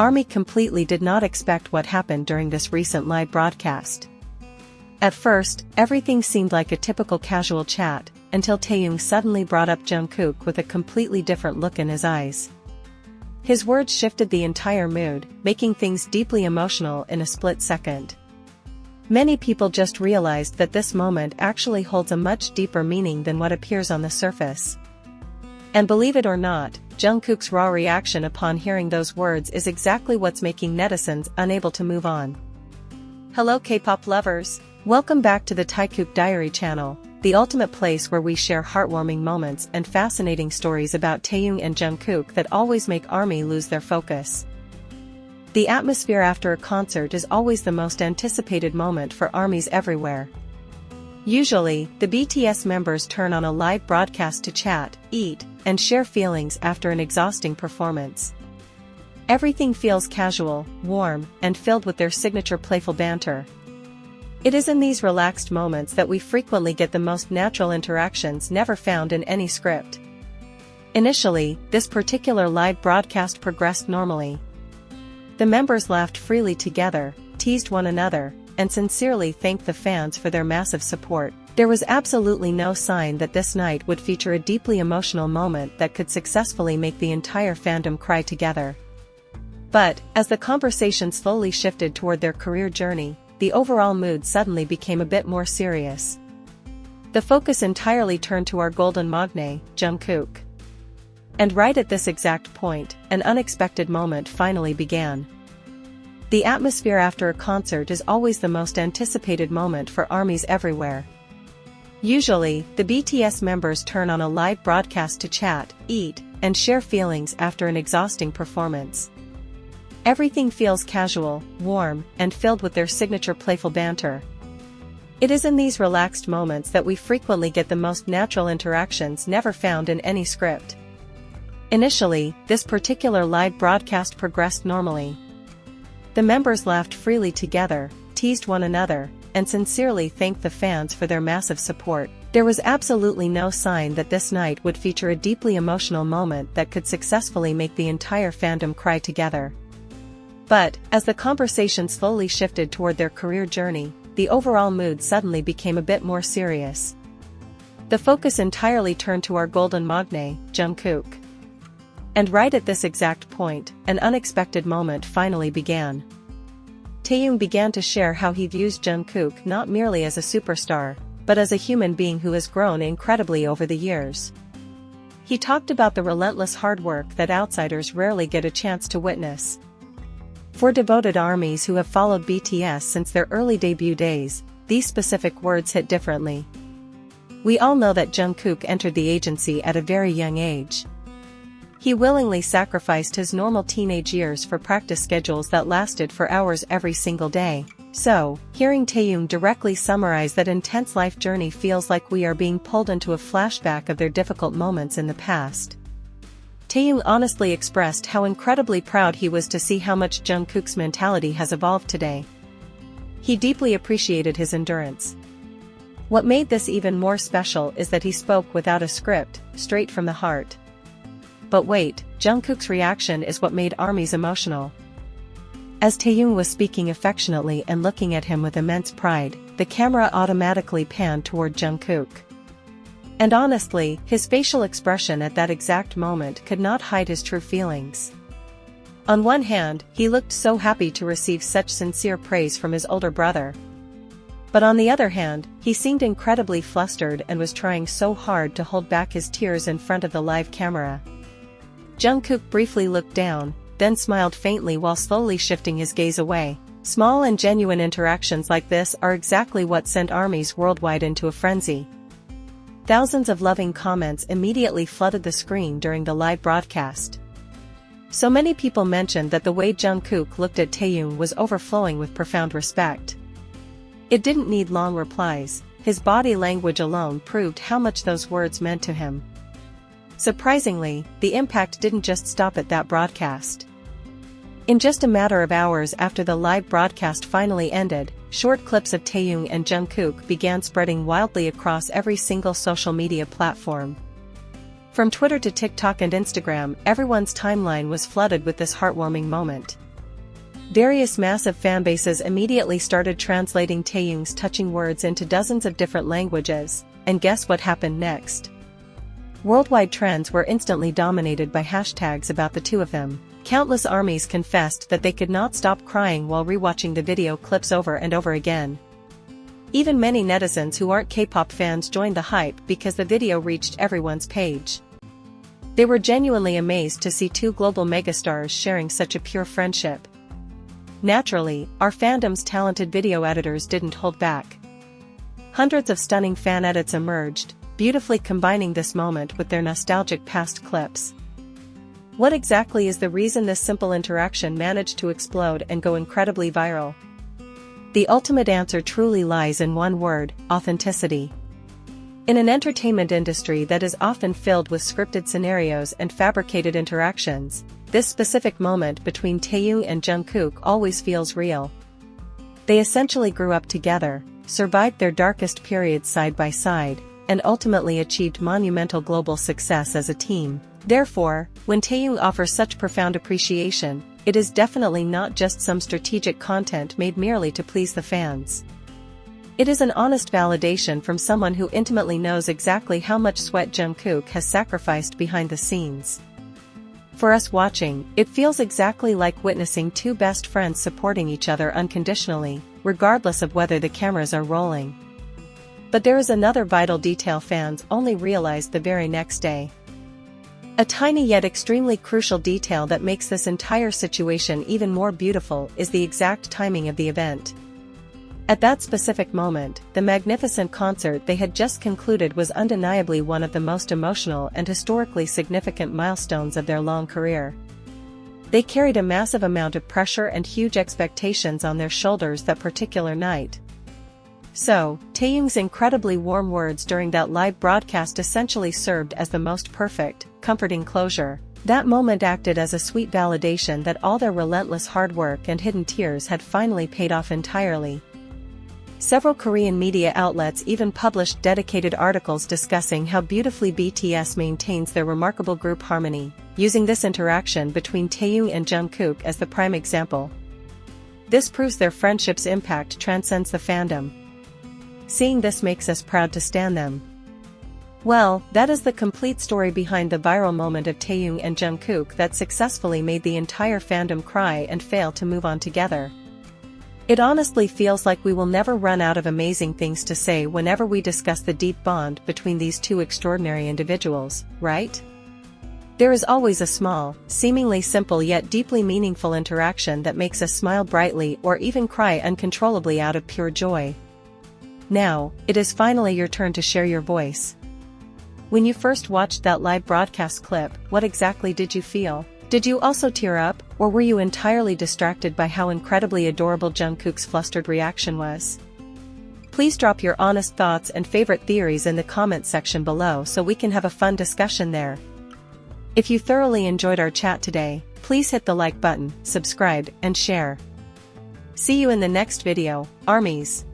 ARMY completely did not expect what happened during this recent live broadcast. At first, everything seemed like a typical casual chat, until Taehyung suddenly brought up Jungkook with a completely different look in his eyes. His words shifted the entire mood, making things deeply emotional in a split second. Many people just realized that this moment actually holds a much deeper meaning than what appears on the surface. And believe it or not, Jungkook's raw reaction upon hearing those words is exactly what's making netizens unable to move on. Hello K-pop lovers! Welcome back to the Taekook Diary channel, the ultimate place where we share heartwarming moments and fascinating stories about Taehyung and Jungkook that always make ARMY lose their focus. The atmosphere after a concert is always the most anticipated moment for ARMYs everywhere. Usually, the BTS members turn on a live broadcast to chat, eat, and share feelings after an exhausting performance. Everything feels casual, warm, and filled with their signature playful banter. It is in these relaxed moments that we frequently get the most natural interactions never found in any script. Initially, this particular live broadcast progressed normally. The members laughed freely together, teased one another, and sincerely thanked the fans for their massive support. There was absolutely no sign that this night would feature a deeply emotional moment that could successfully make the entire fandom cry together. But, as the conversation slowly shifted toward their career journey, the overall mood suddenly became a bit more serious. The focus entirely turned to our golden magne, Jungkook. And right at this exact point, an unexpected moment finally began. The atmosphere after a concert is always the most anticipated moment for ARMYs everywhere. Usually, the BTS members turn on a live broadcast to chat, eat, and share feelings after an exhausting performance. Everything feels casual, warm, and filled with their signature playful banter. It is in these relaxed moments that we frequently get the most natural interactions never found in any script. Initially, this particular live broadcast progressed normally. The members laughed freely together, teased one another, and sincerely thanked the fans for their massive support. There was absolutely no sign that this night would feature a deeply emotional moment that could successfully make the entire fandom cry together. But, as the conversation slowly shifted toward their career journey, the overall mood suddenly became a bit more serious. The focus entirely turned to our golden magne, Jungkook. And right at this exact point, an unexpected moment finally began. Taehyung began to share how he views Jungkook not merely as a superstar, but as a human being who has grown incredibly over the years. He talked about the relentless hard work that outsiders rarely get a chance to witness. For devoted ARMYs who have followed BTS since their early debut days, these specific words hit differently. We all know that Jungkook entered the agency at a very young age. He willingly sacrificed his normal teenage years for practice schedules that lasted for hours every single day. So, hearing Taehyung directly summarize that intense life journey feels like we are being pulled into a flashback of their difficult moments in the past. Taehyung honestly expressed how incredibly proud he was to see how much Jungkook's mentality has evolved today. He deeply appreciated his endurance. What made this even more special is that he spoke without a script, straight from the heart. But wait, Jungkook's reaction is what made ARMYs emotional. As Taehyung was speaking affectionately and looking at him with immense pride, the camera automatically panned toward Jungkook. And honestly, his facial expression at that exact moment could not hide his true feelings. On one hand, he looked so happy to receive such sincere praise from his older brother. But on the other hand, he seemed incredibly flustered and was trying so hard to hold back his tears in front of the live camera. Jungkook briefly looked down, then smiled faintly while slowly shifting his gaze away. Small and genuine interactions like this are exactly what sent ARMYs worldwide into a frenzy. Thousands of loving comments immediately flooded the screen during the live broadcast. So many people mentioned that the way Jungkook looked at Taehyung was overflowing with profound respect. It didn't need long replies, his body language alone proved how much those words meant to him. Surprisingly, the impact didn't just stop at that broadcast. In just a matter of hours after the live broadcast finally ended, short clips of Taehyung and Jungkook began spreading wildly across every single social media platform. From Twitter to TikTok and Instagram, everyone's timeline was flooded with this heartwarming moment. Various massive fanbases immediately started translating Taehyung's touching words into dozens of different languages, and guess what happened next? Worldwide trends were instantly dominated by hashtags about the two of them. Countless armies confessed that they could not stop crying while rewatching the video clips over and over again. Even many netizens who aren't K-pop fans joined the hype because the video reached everyone's page. They were genuinely amazed to see two global megastars sharing such a pure friendship. Naturally, our fandom's talented video editors didn't hold back. Hundreds of stunning fan edits emerged, beautifully combining this moment with their nostalgic past clips. What exactly is the reason this simple interaction managed to explode and go incredibly viral? The ultimate answer truly lies in one word: authenticity. In an entertainment industry that is often filled with scripted scenarios and fabricated interactions, this specific moment between Taehyung and Jungkook always feels real. They essentially grew up together, survived their darkest periods side by side, and ultimately achieved monumental global success as a team. Therefore, when Taehyung offers such profound appreciation, it is definitely not just some strategic content made merely to please the fans. It is an honest validation from someone who intimately knows exactly how much sweat Jungkook has sacrificed behind the scenes. For us watching, it feels exactly like witnessing two best friends supporting each other unconditionally, regardless of whether the cameras are rolling. But there is another vital detail fans only realized the very next day. A tiny yet extremely crucial detail that makes this entire situation even more beautiful is the exact timing of the event. At that specific moment, the magnificent concert they had just concluded was undeniably one of the most emotional and historically significant milestones of their long career. They carried a massive amount of pressure and huge expectations on their shoulders that particular night. So, Taehyung's incredibly warm words during that live broadcast essentially served as the most perfect, comforting closure. That moment acted as a sweet validation that all their relentless hard work and hidden tears had finally paid off entirely. Several Korean media outlets even published dedicated articles discussing how beautifully BTS maintains their remarkable group harmony, using this interaction between Taehyung and Jungkook as the prime example. This proves their friendship's impact transcends the fandom. Seeing this makes us proud to stan them. Well, that is the complete story behind the viral moment of Taehyung and Jungkook that successfully made the entire fandom cry and fail to move on together. It honestly feels like we will never run out of amazing things to say whenever we discuss the deep bond between these two extraordinary individuals, right? There is always a small, seemingly simple yet deeply meaningful interaction that makes us smile brightly or even cry uncontrollably out of pure joy. Now, it is finally your turn to share your voice. When you first watched that live broadcast clip, what exactly did you feel? Did you also tear up, or were you entirely distracted by how incredibly adorable Jungkook's flustered reaction was? Please drop your honest thoughts and favorite theories in the comment section below so we can have a fun discussion there. If you thoroughly enjoyed our chat today, please hit the like button, subscribe, and share. See you in the next video, armies!